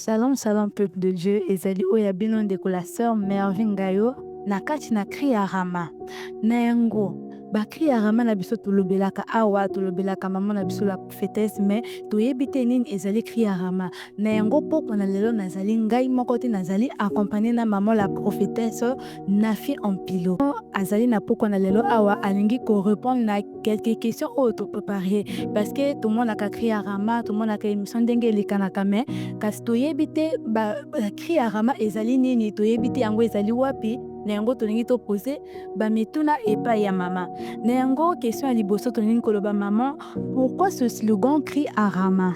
Shalom, shalom, peuple de Dieu. Ezali oya bino ndeko la sœur Mervyn Ngayo na kati na cri ya Rama. Na yango bakri ya Rama na biso tolobelaka awa tolobelaka mama na biso la prophétesse mais toyebi te nini ezali cri ya Rama. Na yango poko na lelo nazali ngai moko te nazali accompagné na maman la prophétesse Nafi Ampilo. Azali na poko na lelo awa alingi ko répondre na quelques questions auto préparées parce que tout le monde a cri ya Rama, tout le monde a émission ndenge elikanaka mais kasi toyebi te cri ya Rama ezali nini, toyebi te yango ezali wapi. Na yango tolingi topose bamituna epai ya mama. Na yango question ya liboso tolingi koloba maman, pourquoi ce slogan cri à Rama?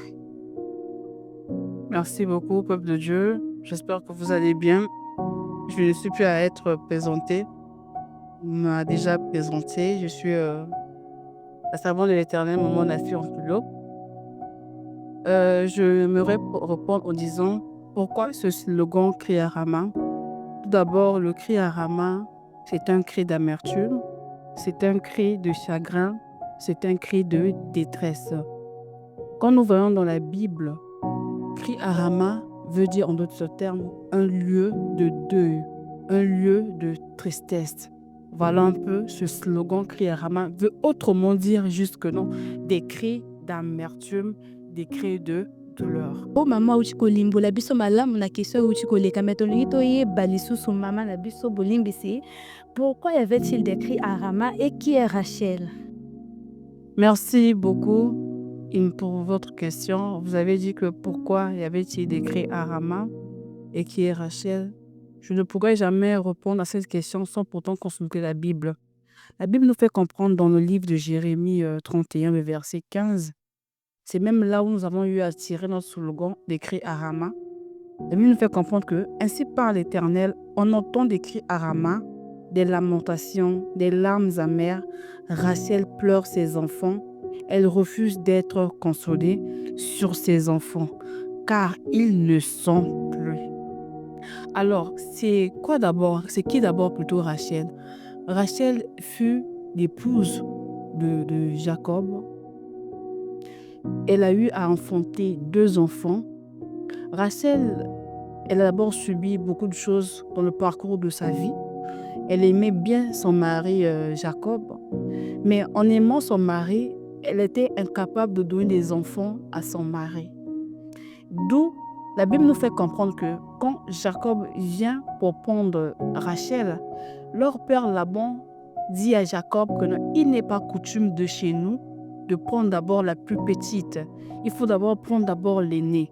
Merci beaucoup, peuple de Dieu. J'espère que vous allez bien. Je ne suis plus à être présentée. On m'a déjà présenté. Je suis la servante de l'Éternel, maman Nafi Ampilo. Je aimerais répondre en disant pourquoi ce slogan cri à Rama. Tout d'abord, le cri à Rama, c'est un cri d'amertume, c'est un cri de chagrin, c'est un cri de détresse. Quand nous voyons dans la Bible, cri à Rama veut dire en d'autres termes un lieu de deuil, un lieu de tristesse. Voilà un peu ce slogan cri à Rama veut autrement dire juste que non, des cris d'amertume, des cris de douleur. Oh maman uchi kolimbola biso malamu na question uchi koleka mais tolingi toyeba lisusu mama na biso bolimbisi. Pourquoi y avait-il des cris à Rama et qui est Rachel? Merci beaucoup pour votre question. Vous avez dit que pourquoi y avait-il des cris à Rama et qui est Rachel? Je ne pourrais jamais répondre à cette question sans pourtant consulter la Bible. La Bible nous fait comprendre dans le livre de Jérémie 31, le verset 15. C'est même là où nous avons eu à tirer notre slogan des cris à Rama. La Bible nous fait comprendre que, ainsi par l'Éternel, on entend des cris à Rama, des lamentations, des larmes amères. Rachel pleure ses enfants. Elle refuse d'être consolée sur ses enfants, car ils ne sont plus. Alors, c'est quoi d'abord? C'est qui d'abord plutôt Rachel? Rachel fut l'épouse de Jacob. Elle a eu à enfanter 2 enfants. Rachel, elle a d'abord subi beaucoup de choses dans le parcours de sa vie. Elle aimait bien son mari Jacob, mais en aimant son mari, elle était incapable de donner des enfants à son mari. D'où la Bible nous fait comprendre que quand Jacob vient pour prendre Rachel, leur père Laban dit à Jacob que non, il n'est pas coutume de chez nous de prendre d'abord la plus petite. Il faut d'abord prendre d'abord l'aînée.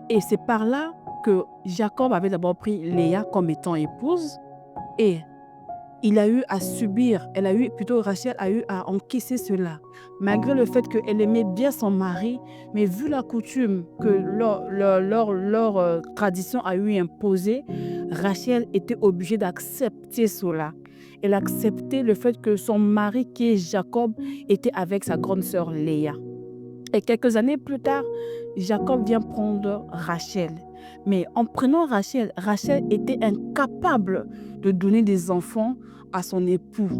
Et c'est par là que Jacob avait d'abord pris Léa comme étant épouse et il a eu à subir, Rachel a eu à encaisser cela. Malgré le fait qu'elle aimait bien son mari, mais vu la coutume que leur tradition a eu imposée, Rachel était obligée d'accepter cela. Elle acceptait le fait que son mari, qui est Jacob, était avec sa grande sœur Léa. Et quelques années plus tard, Jacob vient prendre Rachel. Mais en prenant Rachel, Rachel était incapable de donner des enfants à son époux.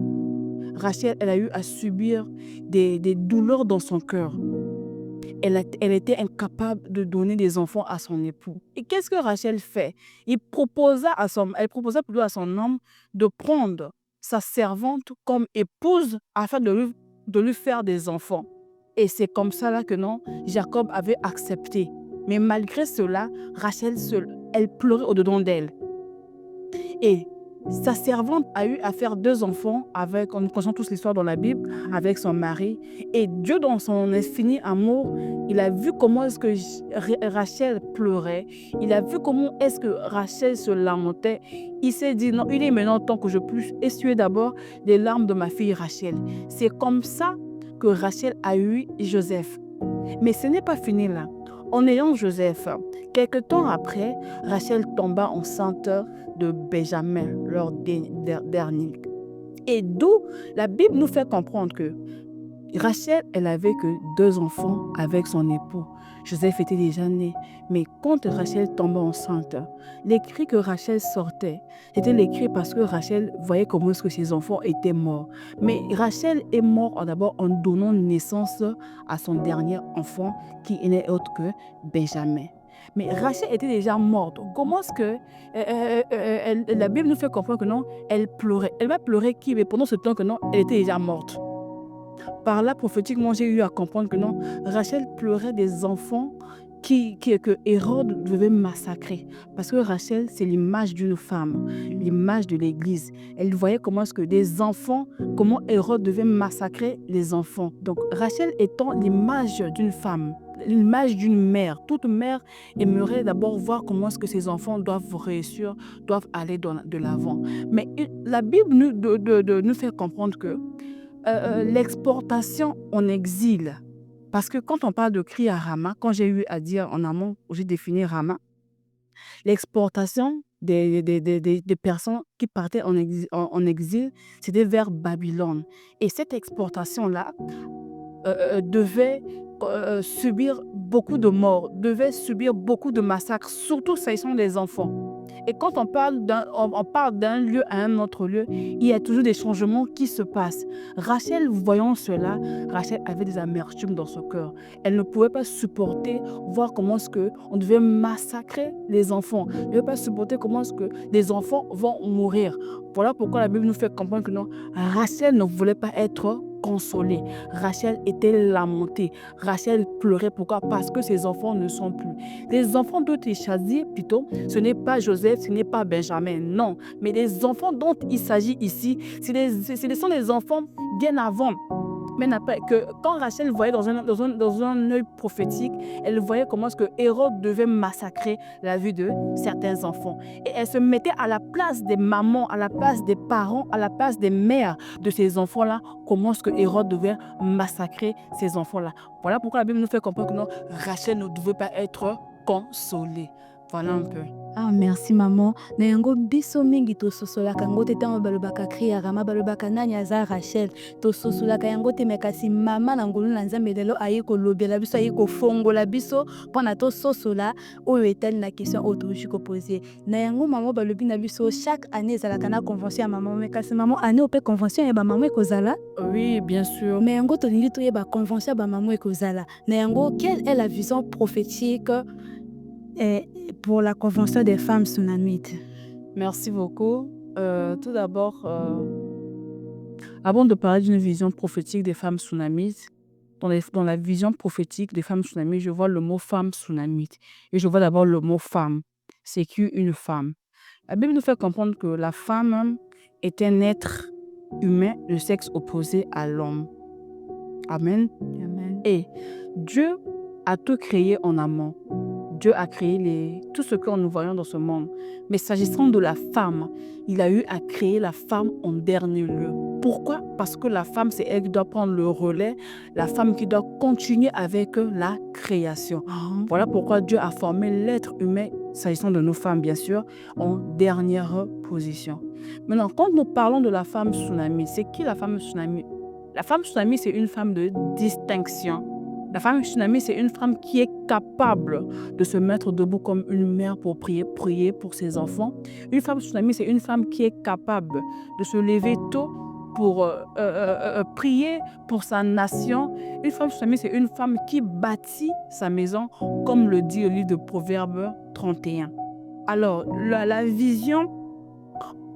Rachel, elle a eu à subir des douleurs dans son cœur. Elle était incapable de donner des enfants à son époux. Et qu'est-ce que Rachel fait? Elle proposa plutôt à son homme de prendre sa servante comme épouse afin de lui faire des enfants. Et c'est comme ça là que non, Jacob avait accepté. Mais malgré cela, Rachel, elle pleurait au-dedans d'elle. Et sa servante a eu à faire 2 enfants avec, nous connaissons tous l'histoire dans la Bible, avec son mari. Et Dieu, dans son infini amour, il a vu comment est-ce que Rachel pleurait. Il a vu comment est-ce que Rachel se lamentait. Il s'est dit, non, il est maintenant temps que je puisse essuyer d'abord les larmes de ma fille Rachel. C'est comme ça que Rachel a eu Joseph. Mais ce n'est pas fini là. En ayant Joseph, quelque temps après, Rachel tomba enceinte de Benjamin, leur dernier. Et d'où la Bible nous fait comprendre que Rachel, elle avait que 2 enfants avec son époux. Joseph était déjà né. Mais quand Rachel tomba enceinte, les cris que Rachel sortait, c'était les cris parce que Rachel voyait comment est-ce que ses enfants étaient morts. Mais Rachel est morte d'abord en donnant naissance à son dernier enfant qui n'est autre que Benjamin. Mais Rachel était déjà morte. Comment est-ce que la Bible nous fait comprendre que non, elle pleurait. Elle va pleurer qui? Mais pendant ce temps que non, elle était déjà morte. Par là, prophétiquement, j'ai eu à comprendre que non, Rachel pleurait des enfants que Hérode devait massacrer. Parce que Rachel, c'est l'image d'une femme, l'image de l'Église. Elle voyait comment est-ce que des enfants, comment Hérode devait massacrer les enfants. Donc Rachel étant l'image d'une femme, l'image d'une mère. Toute mère aimerait d'abord voir comment est-ce que ses enfants doivent réussir, doivent aller de l'avant. Mais la Bible nous fait comprendre que l'exportation en exil. Parce que quand on parle de cri à Rama, quand j'ai eu à dire en amont, j'ai défini Rama, l'exportation des personnes qui partaient en exil, c'était vers Babylone. Et cette exportation-là devait subir beaucoup de morts, devait subir beaucoup de massacres, surtout s'agissant des enfants. Et quand on parle d'un lieu à un autre lieu, il y a toujours des changements qui se passent. Rachel, voyant cela, Rachel avait des amertumes dans son cœur. Elle ne pouvait pas supporter voir comment est-ce qu'on devait massacrer les enfants. Elle ne pouvait pas supporter comment est-ce que des enfants vont mourir. Voilà pourquoi la Bible nous fait comprendre que non, Rachel ne voulait pas être consolée. Rachel était lamentée. Rachel pleurait. Pourquoi? Parce que ses enfants ne sont plus. Les enfants dont il s'agit plutôt, ce n'est pas Joseph, ce n'est pas Benjamin, non. Mais les enfants dont il s'agit ici, ce sont des enfants bien avant. Mais que quand Rachel voyait dans un œil prophétique, elle voyait comment est-ce que Hérode devait massacrer la vie de certains enfants. Et elle se mettait à la place des mamans, à la place des parents, à la place des mères de ces enfants-là, comment est-ce que Hérode devait massacrer ces enfants-là. Voilà pourquoi la Bible nous fait comprendre que non, Rachel ne devait pas être consolée. Voilà un peu. Ah, merci maman. Na yango biso mingi tososolaka yango te ntango balobaka cri ya Rama, balobaka nani aza Rachel. Tososolaka yango te, me kasi mama na ngolu na Nzambe lelo aye kolobela biso, aye kofongola biso mpona tososola oyo etali na question oyo tokoki kopose. Na yango mama balobi na biso chaque année ezalaka na convention ya mama, me kasi mama année ope convention ya bamama ekozala? Oui, bien sûr. Me yango tolingi toyeba convention ya bamama ekozala. Na yango quelle est la vision prophétique pour la Convention des femmes sunamites? Merci beaucoup. Tout d'abord, avant de parler d'une vision prophétique des femmes sunamites, dans la vision prophétique des femmes sunamites, je vois le mot femme sunamite. Et je vois d'abord le mot femme. C'est qu'une femme. La Bible nous fait comprendre que la femme est un être humain de sexe opposé à l'homme. Amen. Amen. Et Dieu a tout créé en amont. Dieu a créé tout ce que nous voyons dans ce monde. Mais s'agissant de la femme, il a eu à créer la femme en dernier lieu. Pourquoi? Parce que la femme, c'est elle qui doit prendre le relais, la femme qui doit continuer avec la création. Voilà pourquoi Dieu a formé l'être humain, s'agissant de nos femmes bien sûr, en dernière position. Maintenant, quand nous parlons de la femme tsunami, c'est qui la femme tsunami? La femme tsunami, c'est une femme de distinction. La femme tsunami, c'est une femme qui est capable de se mettre debout comme une mère pour prier pour ses enfants. Une femme tsunami, c'est une femme qui est capable de se lever tôt pour prier pour sa nation. Une femme tsunami, c'est une femme qui bâtit sa maison, comme le dit le livre de Proverbes 31. Alors, la vision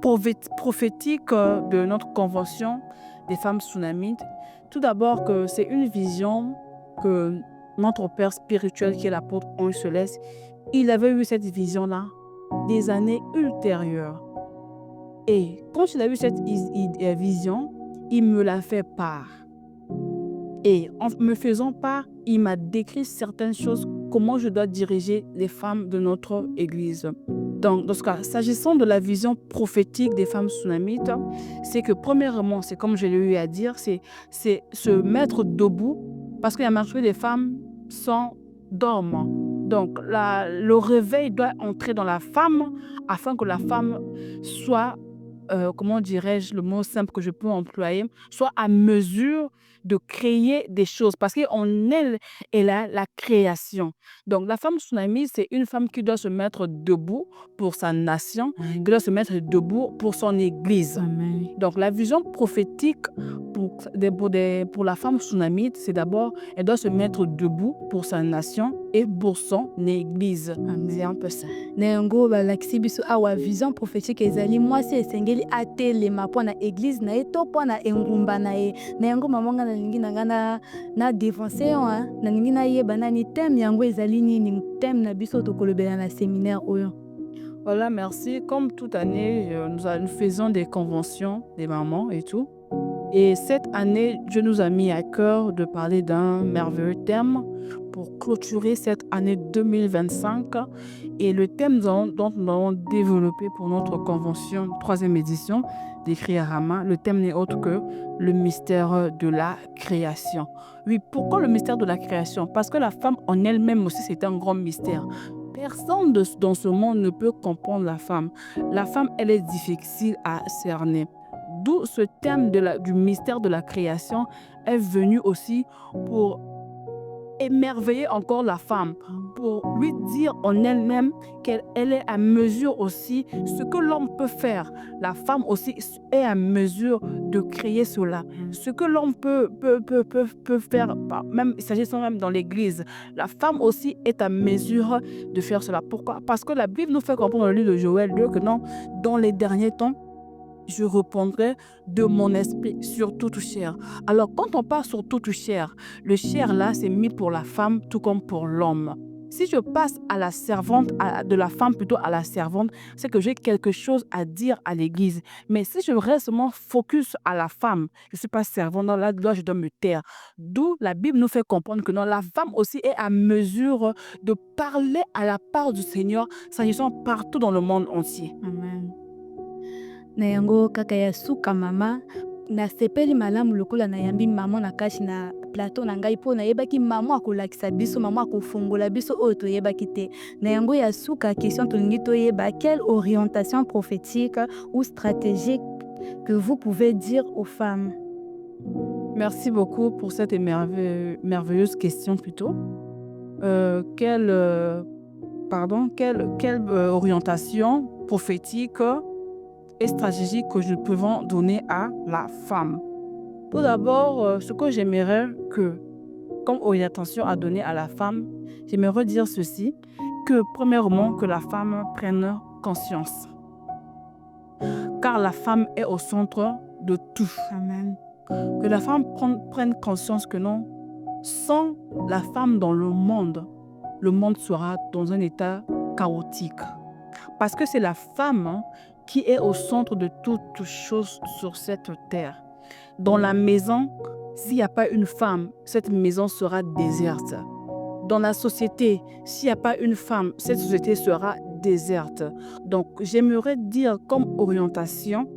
prophétique de notre convention des femmes tsunamites, tout d'abord que c'est une vision que notre père spirituel qui est l'apôtre Ange Céleste, il avait eu cette vision-là des années ultérieures. Et quand il a eu cette vision, il me l'a fait part. Et en me faisant part, il m'a décrit certaines choses, comment je dois diriger les femmes de notre église. Donc, dans ce cas, s'agissant de la vision prophétique des femmes tsunamites, c'est que premièrement, c'est comme je l'ai eu à dire, c'est se mettre debout, parce qu'il y a marché des femmes dorment. Donc, le réveil doit entrer dans la femme afin que la femme soit, comment dirais-je, le mot simple que je peux employer, soit à mesure de créer des choses. Parce qu'en elle, elle a la création. Donc, la femme tsunami, c'est une femme qui doit se mettre debout pour sa nation, qui doit se mettre debout pour son église. Amen. Donc, la vision prophétique pour la femme tsunamite, c'est d'abord, elle doit se mettre debout pour sa nation, et pour son église. C'est un peu ça. Na yango balakisi biso awa vision prophétique ezali mwasi esengeli atelema mpo na église na ye to mpo na engumba na ye. Na yango mama nga nalingi na nga na défonce yo nalingi nayeba nani thème yango ezali nini thème na biso tokolobela na séminaire oyo. Voilà, merci. Comme toute année, nous faisons des conventions des mamans et tout. Et cette année, Dieu nous a mis à cœur de parler d'un merveilleux thème pour clôturer cette année 2025. Et le thème dont nous allons développer pour notre convention, 3e édition d'Écrit à Rama, le thème n'est autre que le mystère de la création. Oui, pourquoi le mystère de la création? Parce que la femme en elle-même aussi, c'est un grand mystère. Personne dans ce monde ne peut comprendre la femme. La femme, elle est difficile à cerner. D'où ce thème du mystère de la création est venu aussi pour émerveiller encore la femme, pour lui dire en elle-même qu'elle est à mesure aussi ce que l'homme peut faire. La femme aussi est à mesure de créer cela. Ce que l'homme peut faire, même s'agissant même dans l'église, la femme aussi est à mesure de faire cela. Pourquoi? Parce que la Bible nous fait comprendre dans le livre de Joël 2 que non, dans les derniers temps, je répondrai de mon esprit sur toute chair. Alors, quand on parle sur toute chair, le chair là, c'est mis pour la femme, tout comme pour l'homme. Si je passe à la servante, de la femme plutôt à la servante, c'est que j'ai quelque chose à dire à l'église. Mais si je reste seulement focus à la femme, je ne suis pas servante, là, je dois me taire. D'où la Bible nous fait comprendre que non, la femme aussi est à mesure de parler à la part du Seigneur, s'agissant partout dans le monde entier. Amen. Na yango kaka ya suka mama nasepeli malamu lokola nayambi mama na kashi na plateau na ngai mpo nayebaki mama akolakisa biso mama akofungola biso oyo toyebaki te. Na yango ya suka question tolingi toyeba quelle orientation prophétique ou stratégique que vous pouvez dire aux femmes. Merci beaucoup pour cette merveilleuse question plutôt. Quelle orientation prophétique et stratégique que nous pouvons donner à la femme? Tout d'abord, ce que j'aimerais comme orientation à donner à la femme, j'aimerais dire ceci, que premièrement, que la femme prenne conscience. Car la femme est au centre de tout. Amen. Que la femme prenne conscience que non, sans la femme dans le monde sera dans un état chaotique. Parce que c'est la femme qui est au centre de toutes choses sur cette terre. Dans la maison, s'il n'y a pas une femme, cette maison sera déserte. Dans la société, s'il n'y a pas une femme, cette société sera déserte. Donc, j'aimerais dire comme orientation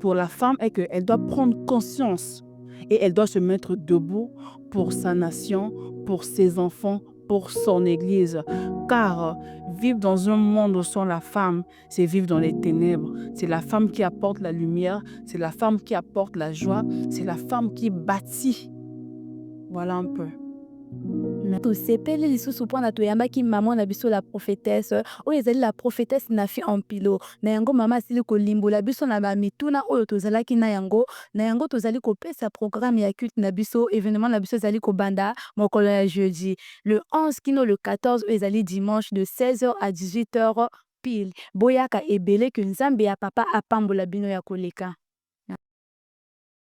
pour la femme est qu'elle doit prendre conscience et elle doit se mettre debout pour sa nation, pour ses enfants, pour son église. Car vivre dans un monde sans la femme, c'est vivre dans les ténèbres. C'est la femme qui apporte la lumière, c'est la femme qui apporte la joie, c'est la femme qui bâtit. Voilà un peu. tosepeli lisusu mpona toyambaki mama na biso la prophétesse oyo ezali la prophétesse Nafi Ampilo na yango mama asili kolimbola biso na bamituna oyo tozalaki na yango tozali kopesa programme ya culte na biso événement na biso ezali kobanda mokolo ya jeudi le 11 kino le 14 oyo ezali dimanche de 16h à 18h pile boyaka ebele ke nzambe ya papa apambola bino ya koleka.